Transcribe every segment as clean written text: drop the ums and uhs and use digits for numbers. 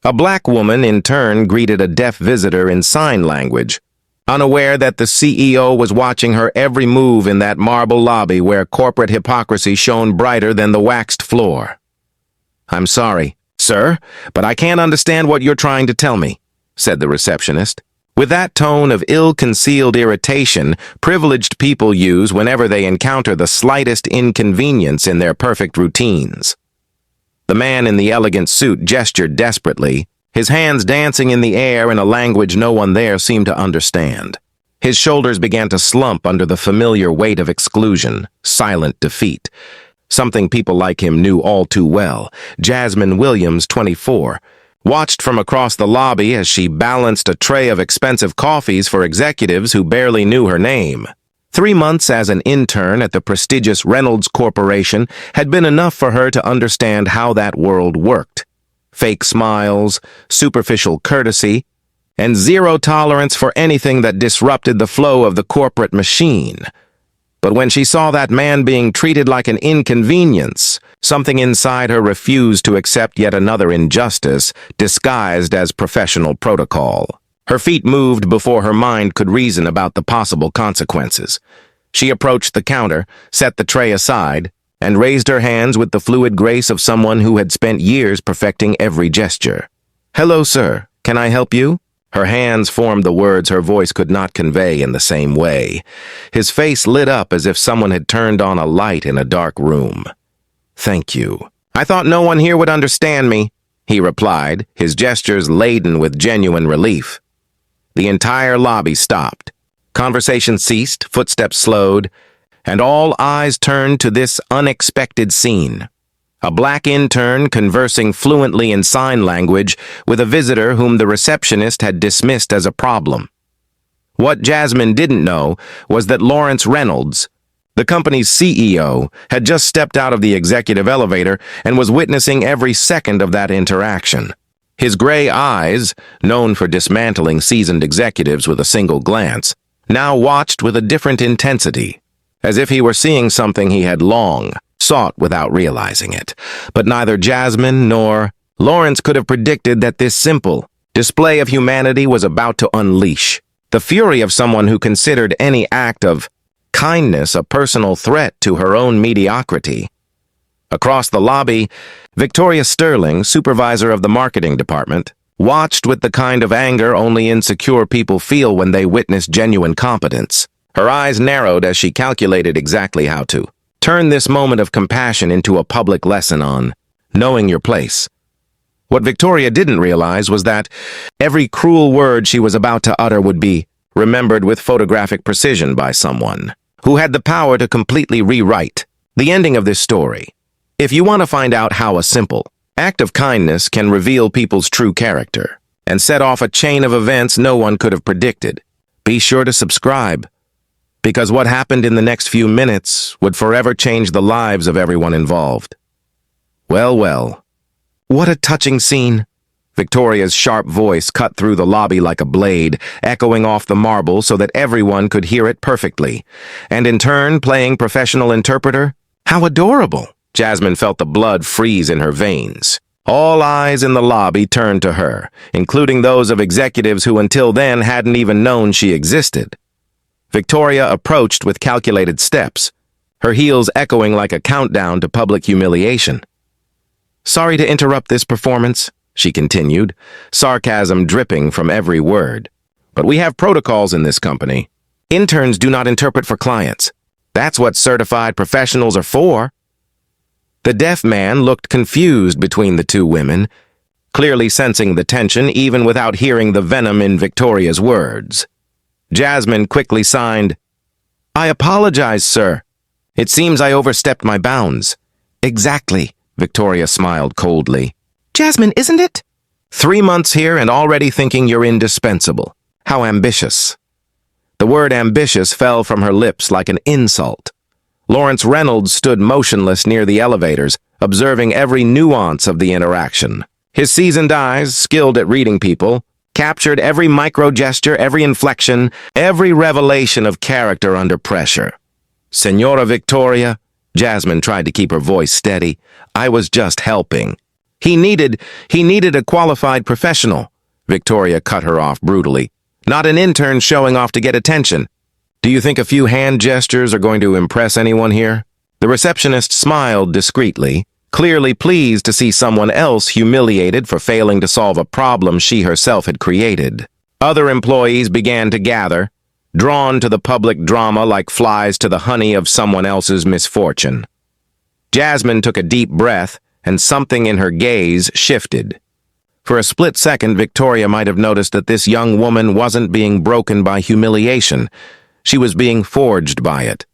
A black woman, in turn, greeted a deaf visitor in sign language, unaware that the CEO was watching her every move in that marble lobby where corporate hypocrisy shone brighter than the waxed floor. "I'm sorry, sir, but I can't understand what you're trying to tell me," said the receptionist, with that tone of ill-concealed irritation privileged people use whenever they encounter the slightest inconvenience in their perfect routines. The man in the elegant suit gestured desperately, his hands dancing in the air in a language no one there seemed to understand. His shoulders began to slump under the familiar weight of exclusion, silent defeat. Something people like him knew all too well. Jasmine Williams, 24, watched from across the lobby as she balanced a tray of expensive coffees for executives who barely knew her name. 3 months as an intern at the prestigious Reynolds Corporation had been enough for her to understand how that world worked. Fake smiles, superficial courtesy, and zero tolerance for anything that disrupted the flow of the corporate machine. But when she saw that man being treated like an inconvenience, something inside her refused to accept yet another injustice disguised as professional protocol. Her feet moved before her mind could reason about the possible consequences. She approached the counter, set the tray aside, and raised her hands with the fluid grace of someone who had spent years perfecting every gesture. "Hello, sir. Can I help you?" Her hands formed the words her voice could not convey in the same way. His face lit up as if someone had turned on a light in a dark room. "Thank you. I thought no one here would understand me," he replied, his gestures laden with genuine relief. The entire lobby stopped. Conversation ceased, footsteps slowed, and all eyes turned to this unexpected scene. A black intern conversing fluently in sign language with a visitor whom the receptionist had dismissed as a problem. What Jasmine didn't know was that Lawrence Reynolds, the company's CEO, had just stepped out of the executive elevator and was witnessing every second of that interaction. His gray eyes, known for dismantling seasoned executives with a single glance, now watched with a different intensity, as if he were seeing something he had long sought without realizing it. But neither Jasmine nor Lawrence could have predicted that this simple display of humanity was about to unleash the fury of someone who considered any act of kindness a personal threat to her own mediocrity. Across the lobby, Victoria Sterling, supervisor of the marketing department, watched with the kind of anger only insecure people feel when they witness genuine competence. Her eyes narrowed as she calculated exactly how to turn this moment of compassion into a public lesson on knowing your place. What Victoria didn't realize was that every cruel word she was about to utter would be remembered with photographic precision by someone who had the power to completely rewrite the ending of this story. If you want to find out how a simple act of kindness can reveal people's true character and set off a chain of events no one could have predicted, be sure to subscribe, because what happened in the next few minutes would forever change the lives of everyone involved. Well, well. What a touching scene. Victoria's sharp voice cut through the lobby like a blade, echoing off the marble so that everyone could hear it perfectly. And in turn, playing professional interpreter? How adorable! Jasmine felt the blood freeze in her veins. All eyes in the lobby turned to her, including those of executives who until then hadn't even known she existed. Victoria approached with calculated steps, her heels echoing like a countdown to public humiliation. "Sorry to interrupt this performance," she continued, sarcasm dripping from every word. "But we have protocols in this company. Interns do not interpret for clients. That's what certified professionals are for." The deaf man looked confused between the two women, clearly sensing the tension even without hearing the venom in Victoria's words. Jasmine quickly signed, "I apologize, sir. It seems I overstepped my bounds." "Exactly," Victoria smiled coldly. "Jasmine, isn't it? 3 months here and already thinking you're indispensable. How ambitious." The word ambitious fell from her lips like an insult. Lawrence Reynolds stood motionless near the elevators, observing every nuance of the interaction. His seasoned eyes, skilled at reading people, captured every micro-gesture, every inflection, every revelation of character under pressure. "Senora Victoria," Jasmine tried to keep her voice steady, "I was just helping." He needed a qualified professional. Victoria cut her off brutally. Not an intern showing off to get attention. Do you think a few hand gestures are going to impress anyone here? The receptionist smiled discreetly, clearly pleased to see someone else humiliated for failing to solve a problem she herself had created. Other employees began to gather, drawn to the public drama like flies to the honey of someone else's misfortune. Jasmine took a deep breath, and something in her gaze shifted. For a split second, Victoria might have noticed that this young woman wasn't being broken by humiliation. She was being forged by it.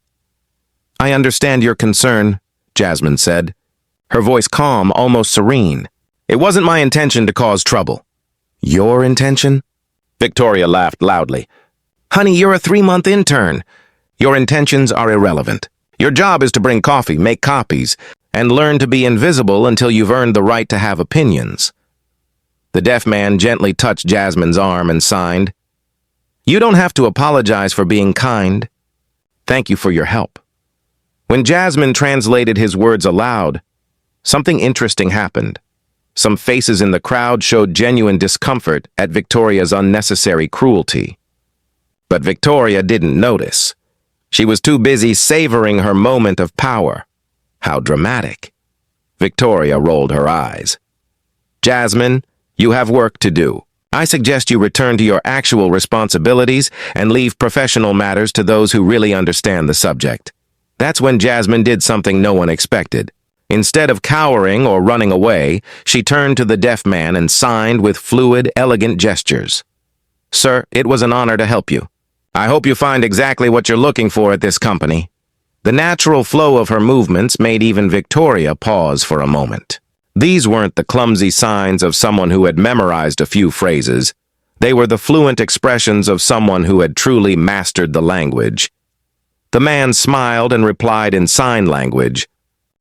"I understand your concern," Jasmine said, her voice calm, almost serene. "It wasn't my intention to cause trouble." "Your intention?" Victoria laughed loudly. "Honey, you're a 3-month intern. Your intentions are irrelevant. Your job is to bring coffee, make copies, and learn to be invisible until you've earned the right to have opinions." The deaf man gently touched Jasmine's arm and signed, "You don't have to apologize for being kind. Thank you for your help." When Jasmine translated his words aloud, something interesting happened. Some faces in the crowd showed genuine discomfort at Victoria's unnecessary cruelty. But Victoria didn't notice. She was too busy savoring her moment of power. How dramatic. Victoria rolled her eyes. "Jasmine, you have work to do. I suggest you return to your actual responsibilities and leave professional matters to those who really understand the subject." That's when Jasmine did something no one expected. Instead of cowering or running away, she turned to the deaf man and signed with fluid, elegant gestures. "Sir, it was an honor to help you. I hope you find exactly what you're looking for at this company." The natural flow of her movements made even Victoria pause for a moment. These weren't the clumsy signs of someone who had memorized a few phrases. They were the fluent expressions of someone who had truly mastered the language. The man smiled and replied in sign language,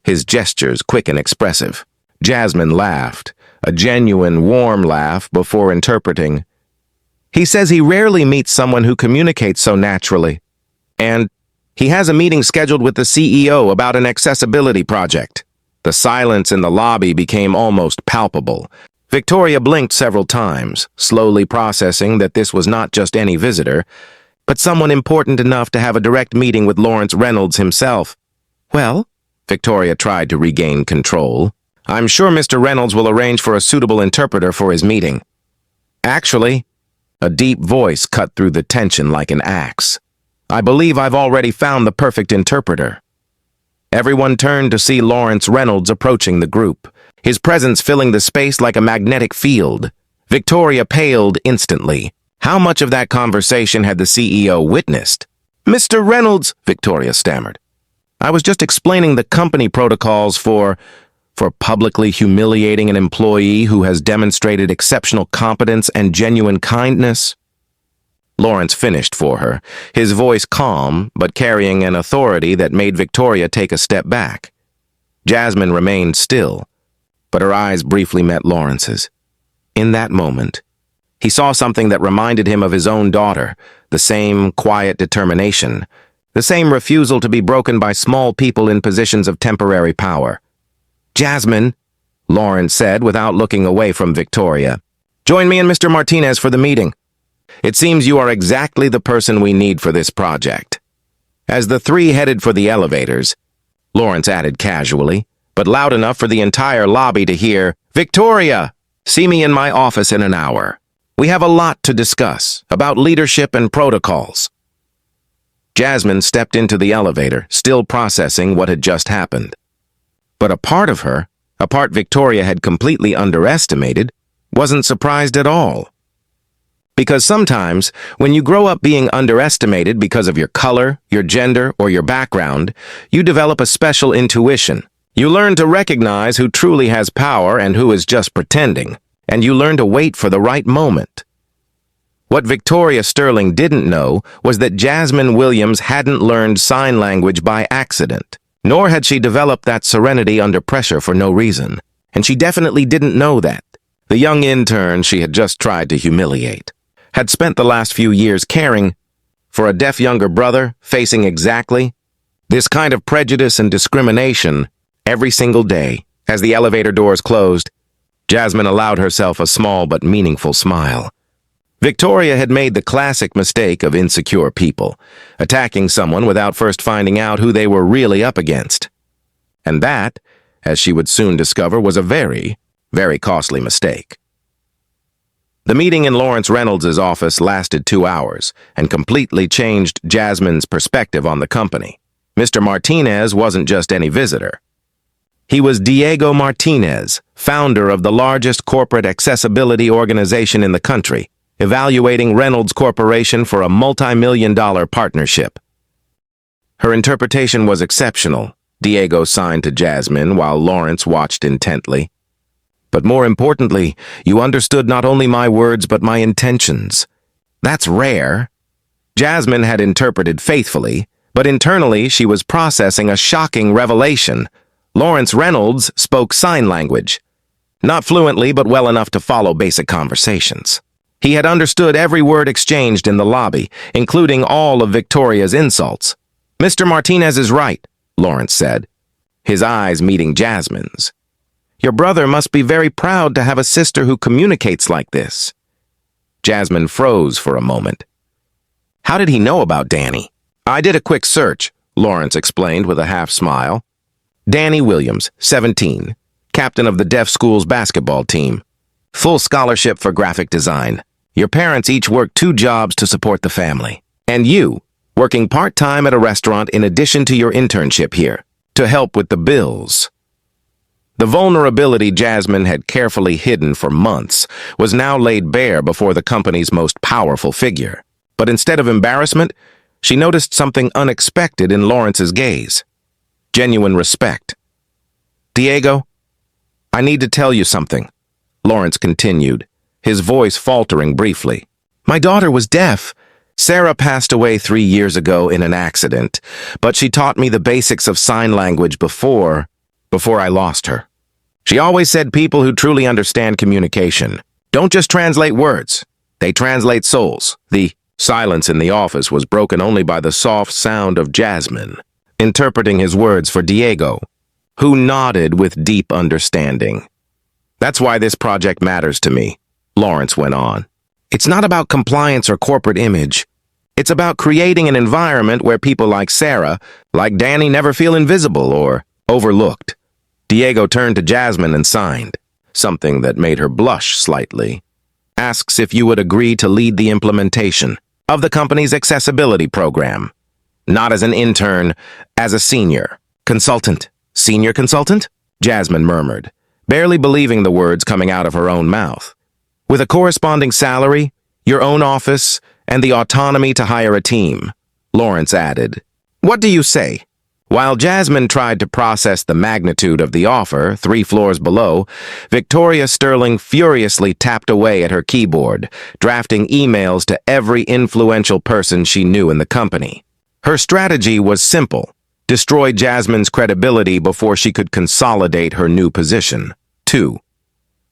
his gestures quick and expressive. Jasmine laughed, a genuine, warm laugh, before interpreting. "He says he rarely meets someone who communicates so naturally. And he has a meeting scheduled with the CEO about an accessibility project." The silence in the lobby became almost palpable. Victoria blinked several times, slowly processing that this was not just any visitor, but someone important enough to have a direct meeting with Lawrence Reynolds himself. "Well," Victoria tried to regain control, "I'm sure Mr. Reynolds will arrange for a suitable interpreter for his meeting." "Actually," a deep voice cut through the tension like an axe, "I believe I've already found the perfect interpreter." Everyone turned to see Lawrence Reynolds approaching the group, his presence filling the space like a magnetic field. Victoria paled instantly. How much of that conversation had the CEO witnessed? "Mr. Reynolds," Victoria stammered. "I was just explaining the company protocols for publicly humiliating an employee who has demonstrated exceptional competence and genuine kindness." Lawrence finished for her, his voice calm but carrying an authority that made Victoria take a step back. Jasmine remained still, but her eyes briefly met Lawrence's. In that moment, he saw something that reminded him of his own daughter, the same quiet determination, the same refusal to be broken by small people in positions of temporary power. "Jasmine," Lawrence said without looking away from Victoria, "join me and Mr. Martinez for the meeting. It seems you are exactly the person we need for this project." As the three headed for the elevators, Lawrence added casually, but loud enough for the entire lobby to hear, "Victoria, see me in my office in an hour. We have a lot to discuss about leadership and protocols." Jasmine stepped into the elevator, still processing what had just happened. But a part of her, a part Victoria had completely underestimated, wasn't surprised at all. Because sometimes, when you grow up being underestimated because of your color, your gender, or your background, you develop a special intuition. You learn to recognize who truly has power and who is just pretending, and you learn to wait for the right moment. What Victoria Sterling didn't know was that Jasmine Williams hadn't learned sign language by accident, nor had she developed that serenity under pressure for no reason. And she definitely didn't know that. The young intern she had just tried to humiliate had spent the last few years caring for a deaf younger brother facing exactly this kind of prejudice and discrimination every single day. As the elevator doors closed, Jasmine allowed herself a small but meaningful smile. Victoria had made the classic mistake of insecure people, attacking someone without first finding out who they were really up against. And that, as she would soon discover, was a very, very costly mistake. The meeting in Lawrence Reynolds' office lasted 2 hours and completely changed Jasmine's perspective on the company. Mr. Martinez wasn't just any visitor. He was Diego Martinez, founder of the largest corporate accessibility organization in the country, evaluating Reynolds Corporation for a multi-million-dollar partnership. Her interpretation was exceptional. Diego signed to Jasmine while Lawrence watched intently. But more importantly, you understood not only my words but my intentions. That's rare. Jasmine had interpreted faithfully, but internally she was processing a shocking revelation. Lawrence Reynolds spoke sign language. Not fluently, but well enough to follow basic conversations. He had understood every word exchanged in the lobby, including all of Victoria's insults. "Mr. Martinez is right," Lawrence said, his eyes meeting Jasmine's. "Your brother must be very proud to have a sister who communicates like this." Jasmine froze for a moment. How did he know about Danny? "I did a quick search," Lawrence explained with a half-smile. "Danny Williams, 17, captain of the deaf school's basketball team. Full scholarship for graphic design. Your parents each work 2 jobs to support the family. And you, working part-time at a restaurant in addition to your internship here, to help with the bills." The vulnerability Jasmine had carefully hidden for months was now laid bare before the company's most powerful figure. But instead of embarrassment, she noticed something unexpected in Lawrence's gaze. Genuine respect. "Diego, I need to tell you something," Lawrence continued, his voice faltering briefly. "My daughter was deaf. Sarah passed away 3 years ago in an accident, but she taught me the basics of sign language before I lost her. She always said people who truly understand communication don't just translate words, they translate souls." The silence in the office was broken only by the soft sound of Jasmine, interpreting his words for Diego, who nodded with deep understanding. "That's why this project matters to me," Lawrence went on. "It's not about compliance or corporate image. It's about creating an environment where people like Sarah, like Danny, never feel invisible or overlooked." Diego turned to Jasmine and signed, something that made her blush slightly. "Asks if you would agree to lead the implementation of the company's accessibility program. Not as an intern, as a senior consultant." "Senior consultant?" Jasmine murmured, barely believing the words coming out of her own mouth. "With a corresponding salary, your own office, and the autonomy to hire a team," Lawrence added. "What do you say?" While Jasmine tried to process the magnitude of the offer 3 floors below, Victoria Sterling furiously tapped away at her keyboard, drafting emails to every influential person she knew in the company. Her strategy was simple: destroy Jasmine's credibility before she could consolidate her new position. 2.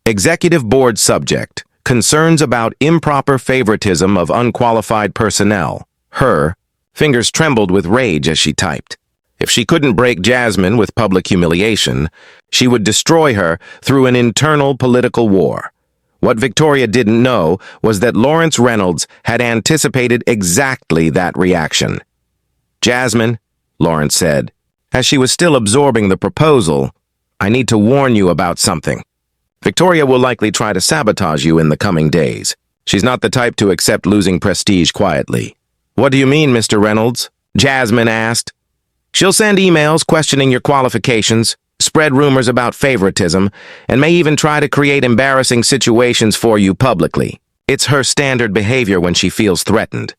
Executive Board subject: concerns about improper favoritism of unqualified personnel. Her fingers trembled with rage as she typed. If she couldn't break Jasmine with public humiliation, she would destroy her through an internal political war. What Victoria didn't know was that Lawrence Reynolds had anticipated exactly that reaction. "Jasmine," Lawrence said, as she was still absorbing the proposal, "I need to warn you about something. Victoria will likely try to sabotage you in the coming days. She's not the type to accept losing prestige quietly." "What do you mean, Mr. Reynolds?" Jasmine asked. "She'll send emails questioning your qualifications, spread rumors about favoritism, and may even try to create embarrassing situations for you publicly. It's her standard behavior when she feels threatened."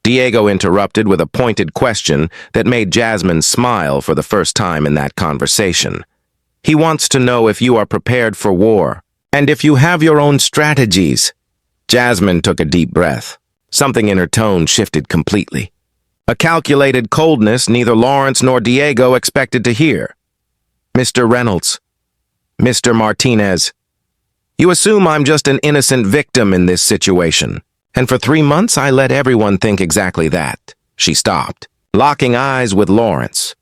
Diego interrupted with a pointed question that made Jasmine smile for the first time in that conversation. "He wants to know if you are prepared for war, and if you have your own strategies." Jasmine took a deep breath. Something in her tone shifted completely. A calculated coldness neither Lawrence nor Diego expected to hear. "Mr. Reynolds, Mr. Martinez, you assume I'm just an innocent victim in this situation. And for 3 months, I let everyone think exactly that." She stopped, locking eyes with Lawrence.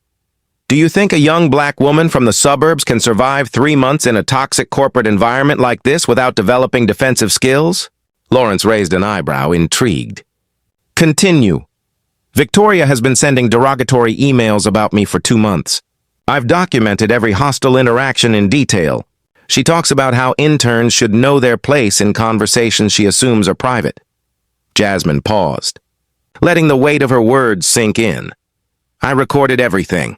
Do you think a young black woman from the suburbs can survive 3 months in a toxic corporate environment like this without developing defensive skills? Lawrence raised an eyebrow, intrigued. Continue. Victoria has been sending derogatory emails about me for 2 months. I've documented every hostile interaction in detail. She talks about how interns should know their place in conversations she assumes are private. Jasmine paused, letting the weight of her words sink in. I recorded everything.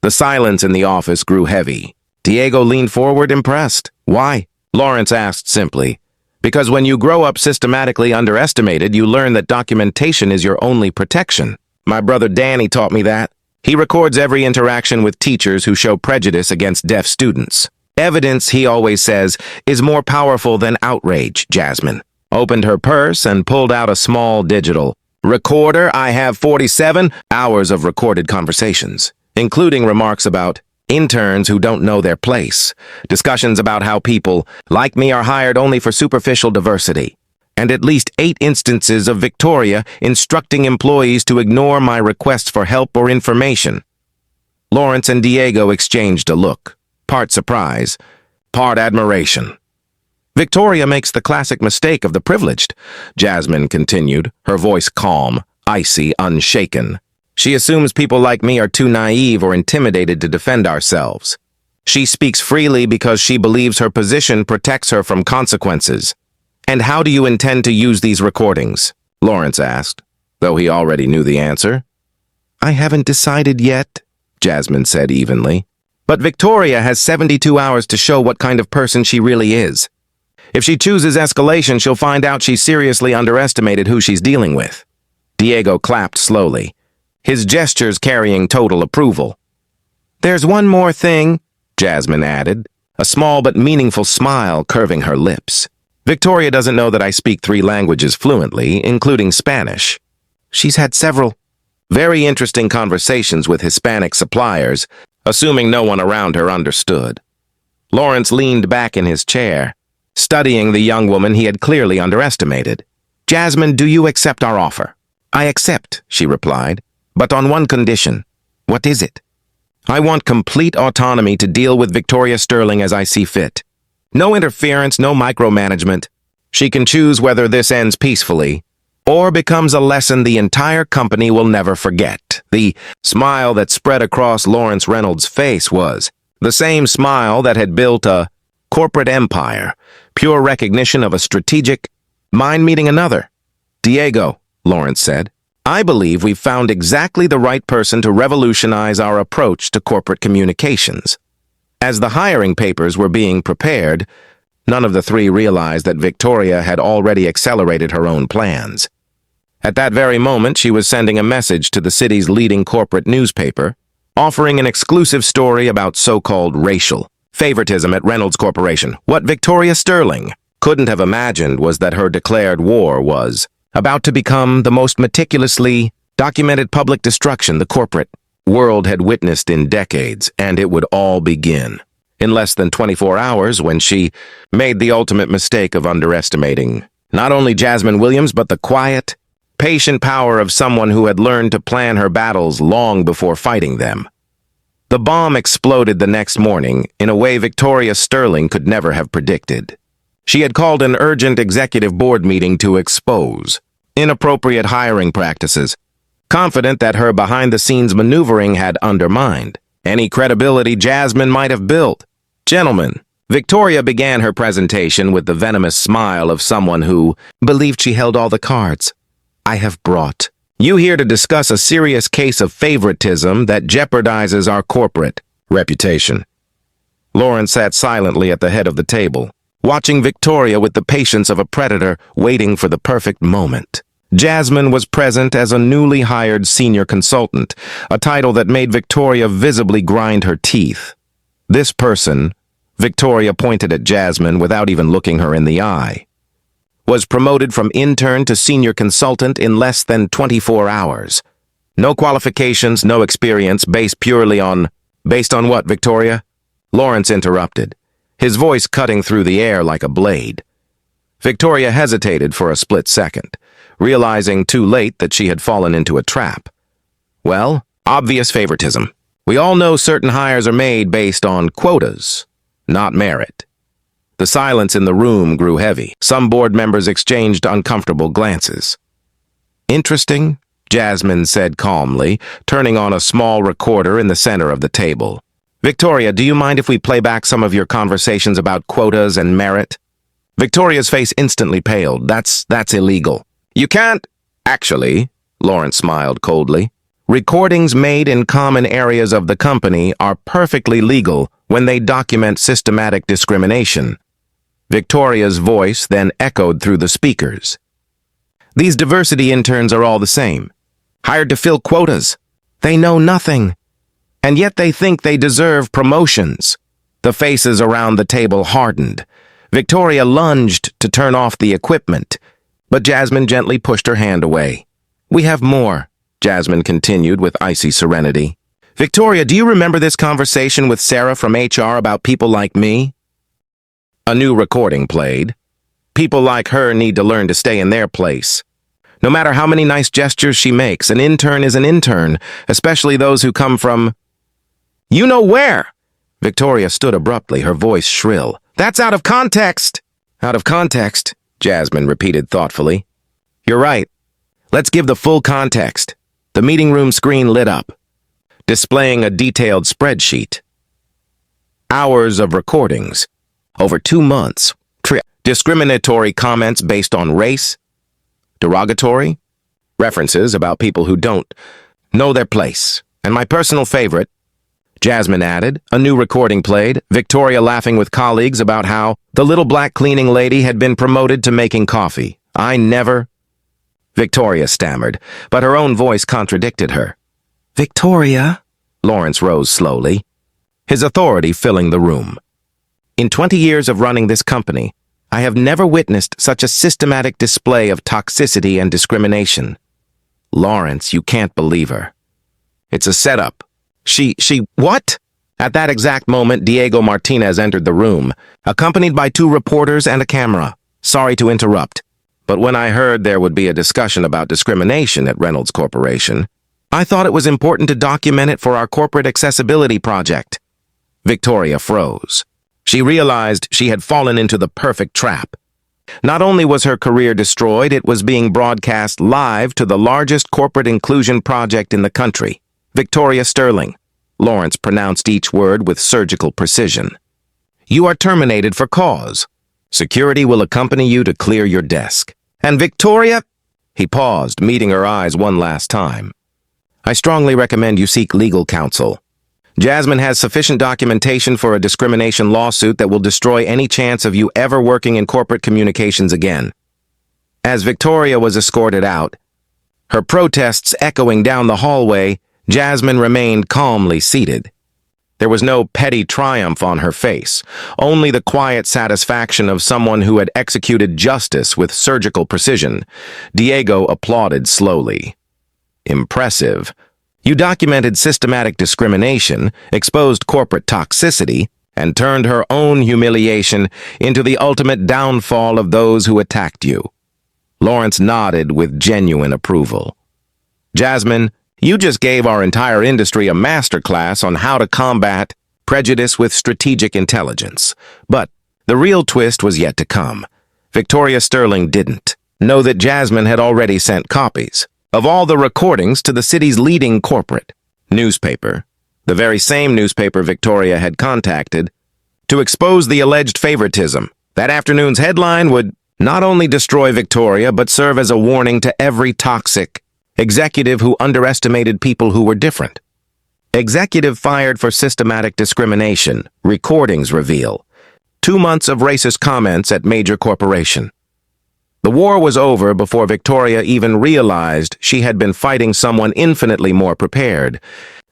The silence in the office grew heavy. Diego leaned forward, impressed. Why? Lawrence asked simply. Because when you grow up systematically underestimated, you learn that documentation is your only protection. My brother Danny taught me that. He records every interaction with teachers who show prejudice against deaf students. Evidence, he always says, is more powerful than outrage. Jasmine opened her purse and pulled out a small digital recorder. I have 47 hours of recorded conversations, including remarks about interns who don't know their place, discussions about how people like me are hired only for superficial diversity, and at least 8 instances of Victoria instructing employees to ignore my requests for help or information. Lawrence and Diego exchanged a look, part surprise, part admiration. Victoria makes the classic mistake of the privileged, Jasmine continued, her voice calm, icy, unshaken. She assumes people like me are too naive or intimidated to defend ourselves. She speaks freely because she believes her position protects her from consequences. And how do you intend to use these recordings? Lawrence asked, though he already knew the answer. I haven't decided yet, Jasmine said evenly. But Victoria has 72 hours to show what kind of person she really is. If she chooses escalation, she'll find out she's seriously underestimated who she's dealing with. Diego clapped slowly, his gestures carrying total approval. There's one more thing, Jasmine added, a small but meaningful smile curving her lips. Victoria doesn't know that I speak 3 languages fluently, including Spanish. She's had several very interesting conversations with Hispanic suppliers, assuming no one around her understood. Lawrence leaned back in his chair, studying the young woman he had clearly underestimated. Jasmine, do you accept our offer? I accept, she replied, but on one condition. What is it? I want complete autonomy to deal with Victoria Sterling as I see fit. No interference, no micromanagement. She can choose whether this ends peacefully or becomes a lesson the entire company will never forget. The smile that spread across Lawrence Reynolds' face was the same smile that had built a corporate empire, pure recognition of a strategic mind meeting another. Diego, Lawrence said, I believe we've found exactly the right person to revolutionize our approach to corporate communications. As the hiring papers were being prepared, none of the 3 realized that Victoria had already accelerated her own plans. At that very moment, she was sending a message to the city's leading corporate newspaper, offering an exclusive story about so-called racial favoritism at Reynolds Corporation. What Victoria Sterling couldn't have imagined was that her declared war was about to become the most meticulously documented public destruction the corporate world had witnessed in decades, and it would all begin in less than 24 hours when she made the ultimate mistake of underestimating not only Jasmine Williams, but the quiet, patient power of someone who had learned to plan her battles long before fighting them. The bomb exploded the next morning in a way Victoria Sterling could never have predicted. She had called an urgent executive board meeting to expose inappropriate hiring practices, confident that her behind-the-scenes maneuvering had undermined any credibility Jasmine might have built. Gentlemen, Victoria began her presentation with the venomous smile of someone who believed she held all the cards. I have brought you here to discuss a serious case of favoritism that jeopardizes our corporate reputation. Lawrence sat silently at the head of the table, watching Victoria with the patience of a predator waiting for the perfect moment. Jasmine was present as a newly hired senior consultant, a title that made Victoria visibly grind her teeth. This person, Victoria pointed at Jasmine without even looking her in the eye, was promoted from intern to senior consultant in less than 24 hours. No qualifications, no experience, based on what, Victoria? Lawrence interrupted, his voice cutting through the air like a blade. Victoria hesitated for a split second, realizing too late that she had fallen into a trap. Well, obvious favoritism. We all know certain hires are made based on quotas, not merit. The silence in the room grew heavy. Some board members exchanged uncomfortable glances. Interesting, Jasmine said calmly, turning on a small recorder in the center of the table. Victoria, do you mind if we play back some of your conversations about quotas and merit? Victoria's face instantly paled. That's illegal. You can't. Actually, Lawrence smiled coldly. Recordings made in common areas of the company are perfectly legal when they document systematic discrimination. Victoria's voice then echoed through the speakers. These diversity interns are all the same, hired to fill quotas. They know nothing, and yet they think they deserve promotions. The faces around the table hardened. Victoria lunged to turn off the equipment, but Jasmine gently pushed her hand away. We have more, Jasmine continued with icy serenity. Victoria, do you remember this conversation with Sarah from HR about people like me? A new recording played. People like her need to learn to stay in their place. No matter how many nice gestures she makes, an intern is an intern, especially those who come from... You know where? Victoria stood abruptly, her voice shrill. That's out of context. Out of context, Jasmine repeated thoughtfully. You're right. Let's give the full context. The meeting room screen lit up, displaying a detailed spreadsheet. Hours of recordings. Over 2 months. Discriminatory comments based on race. Derogatory. References about people who don't know their place. And my personal favorite, Jasmine added, a new recording played, Victoria laughing with colleagues about how the little black cleaning lady had been promoted to making coffee. I never... Victoria stammered, but her own voice contradicted her. Victoria, Lawrence rose slowly, his authority filling the room. In 20 years of running this company, I have never witnessed such a systematic display of toxicity and discrimination. Lawrence, you can't believe her. It's a setup. What? At that exact moment, Diego Martinez entered the room, accompanied by 2 reporters and a camera. Sorry to interrupt, but when I heard there would be a discussion about discrimination at Reynolds Corporation, I thought it was important to document it for our corporate accessibility project. Victoria froze. She realized she had fallen into the perfect trap. Not only was her career destroyed, it was being broadcast live to the largest corporate inclusion project in the country. Victoria Sterling. Lawrence pronounced each word with surgical precision. You are terminated for cause. Security will accompany you to clear your desk. And Victoria... He paused, meeting her eyes one last time. I strongly recommend you seek legal counsel. Jasmine has sufficient documentation for a discrimination lawsuit that will destroy any chance of you ever working in corporate communications again. As Victoria was escorted out, her protests echoing down the hallway, Jasmine remained calmly seated. There was no petty triumph on her face, only the quiet satisfaction of someone who had executed justice with surgical precision. Diego applauded slowly. Impressive. You documented systematic discrimination, exposed corporate toxicity, and turned her own humiliation into the ultimate downfall of those who attacked you. Lawrence nodded with genuine approval. Jasmine, you just gave our entire industry a masterclass on how to combat prejudice with strategic intelligence. But the real twist was yet to come. Victoria Sterling didn't know that Jasmine had already sent copies of all the recordings to the city's leading corporate newspaper, the very same newspaper Victoria had contacted, to expose the alleged favoritism. That afternoon's headline would not only destroy Victoria, but serve as a warning to every toxic executive who underestimated people who were different. Executive fired for systematic discrimination, recordings reveal. 2 months of racist comments at major corporation. The war was over before Victoria even realized she had been fighting someone infinitely more prepared,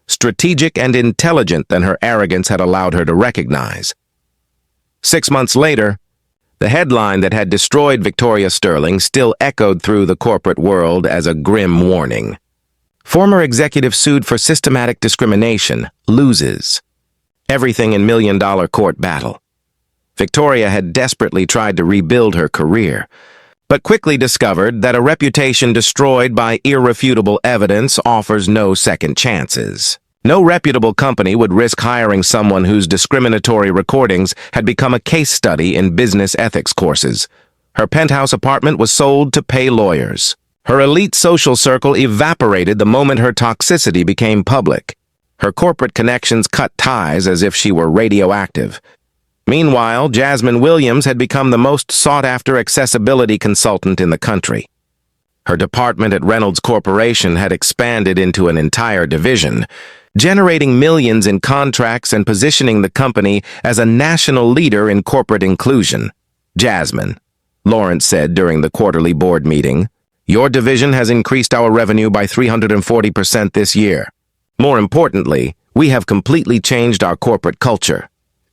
strategic and intelligent than her arrogance had allowed her to recognize. 6 months later, the headline that had destroyed Victoria Sterling still echoed through the corporate world as a grim warning. Former executive sued for systematic discrimination, loses. Everything in million-dollar court battle. Victoria had desperately tried to rebuild her career, but quickly discovered that a reputation destroyed by irrefutable evidence offers no second chances. No reputable company would risk hiring someone whose discriminatory recordings had become a case study in business ethics courses. Her penthouse apartment was sold to pay lawyers. Her elite social circle evaporated the moment her toxicity became public. Her corporate connections cut ties as if she were radioactive. Meanwhile, Jasmine Williams had become the most sought-after accessibility consultant in the country. Her department at Reynolds Corporation had expanded into an entire division, generating millions in contracts and positioning the company as a national leader in corporate inclusion. "Jasmine," Lawrence said during the quarterly board meeting, "your division has increased our revenue by 340% this year. More importantly, we have completely changed our corporate culture."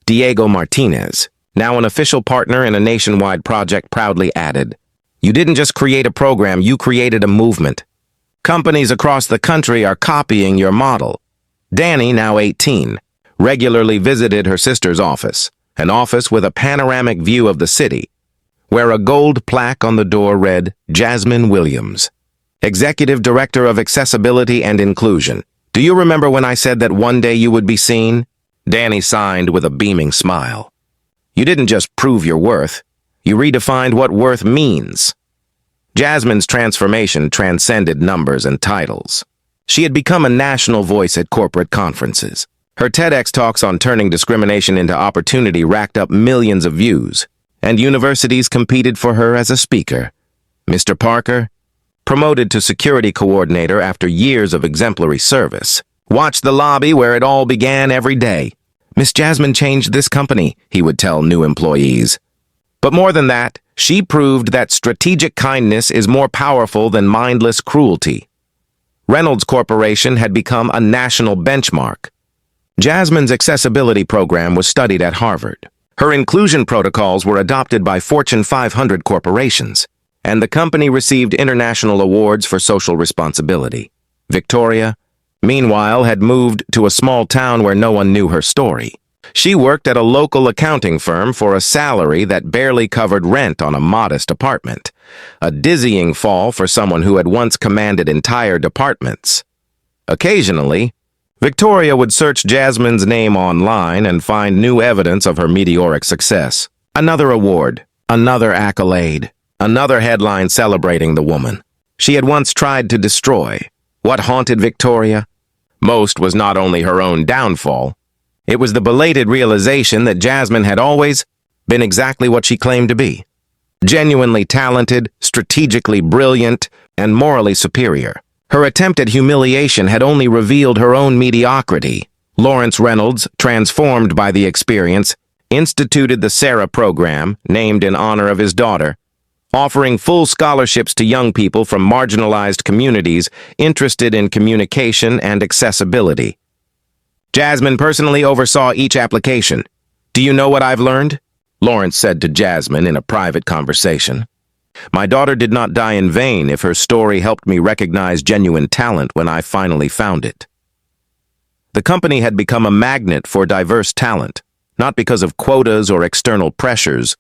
Diego Martinez, now an official partner in a nationwide project, proudly added, "You didn't just create a program, you created a movement. Companies across the country are copying your model." Danny, now 18, regularly visited her sister's office, an office with a panoramic view of the city, where a gold plaque on the door read, "Jasmine Williams, Executive Director of Accessibility and Inclusion. Do you remember when I said that one day you would be seen?" Danny signed with a beaming smile. "You didn't just prove your worth, you redefined what worth means." Jasmine's transformation transcended numbers and titles. She had become a national voice at corporate conferences. Her TEDx talks on turning discrimination into opportunity racked up millions of views, and universities competed for her as a speaker. Mr. Parker, promoted to security coordinator after years of exemplary service, watched the lobby where it all began every day. "Miss Jasmine changed this company," he would tell new employees. But more than that, she proved that strategic kindness is more powerful than mindless cruelty. Reynolds Corporation had become a national benchmark. Jasmine's accessibility program was studied at Harvard. Her inclusion protocols were adopted by Fortune 500 corporations, and the company received international awards for social responsibility. Victoria, meanwhile, had moved to a small town where no one knew her story. She worked at a local accounting firm for a salary that barely covered rent on a modest apartment, a dizzying fall for someone who had once commanded entire departments. Occasionally, Victoria would search Jasmine's name online and find new evidence of her meteoric success. Another award, another accolade, another headline celebrating the woman she had once tried to destroy. What haunted Victoria most was not only her own downfall, it was the belated realization that Jasmine had always been exactly what she claimed to be: genuinely talented, strategically brilliant, and morally superior. Her attempt at humiliation had only revealed her own mediocrity. Lawrence Reynolds, transformed by the experience, instituted the Sarah program, named in honor of his daughter, offering full scholarships to young people from marginalized communities interested in communication and accessibility. Jasmine personally oversaw each application. "Do you know what I've learned?" Lawrence said to Jasmine in a private conversation. "My daughter did not die in vain if her story helped me recognize genuine talent when I finally found it." The company had become a magnet for diverse talent, not because of quotas or external pressures,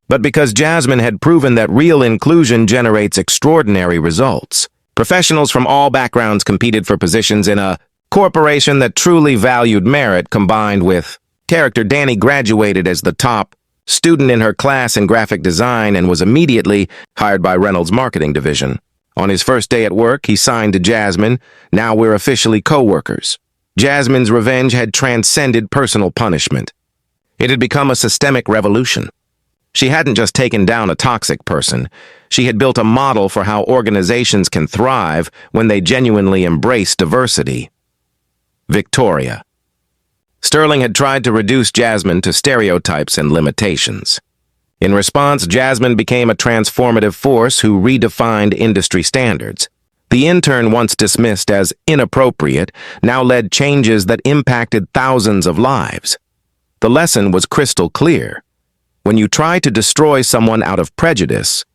but because Jasmine had proven that real inclusion generates extraordinary results. Professionals from all backgrounds competed for positions in a corporation that truly valued merit combined with character. Danny graduated as the top student in her class in graphic design and was immediately hired by Reynolds' marketing division. On his first day at work, he signed to Jasmine, "Now we're officially co-workers." Jasmine's revenge had transcended personal punishment. It had become a systemic revolution. She hadn't just taken down a toxic person. She had built a model for how organizations can thrive when they genuinely embrace diversity. Victoria. Sterling had tried to reduce Jasmine to stereotypes and limitations. In response, Jasmine became a transformative force who redefined industry standards. The intern, once dismissed as inappropriate, now led changes that impacted thousands of lives. The lesson was crystal clear. When you try to destroy someone out of prejudice,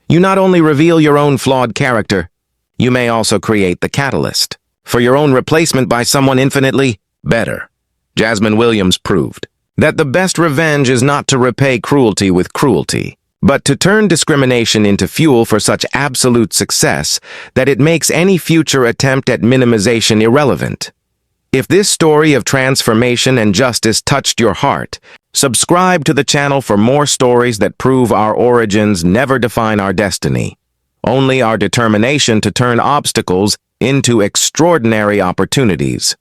you not only reveal your own flawed character, you may also create the catalyst for your own replacement by someone infinitely better. Jasmine Williams proved that the best revenge is not to repay cruelty with cruelty, but to turn discrimination into fuel for such absolute success that it makes any future attempt at minimization irrelevant. If this story of transformation and justice touched your heart, subscribe to the channel for more stories that prove our origins never define our destiny. Only our determination to turn obstacles into extraordinary opportunities.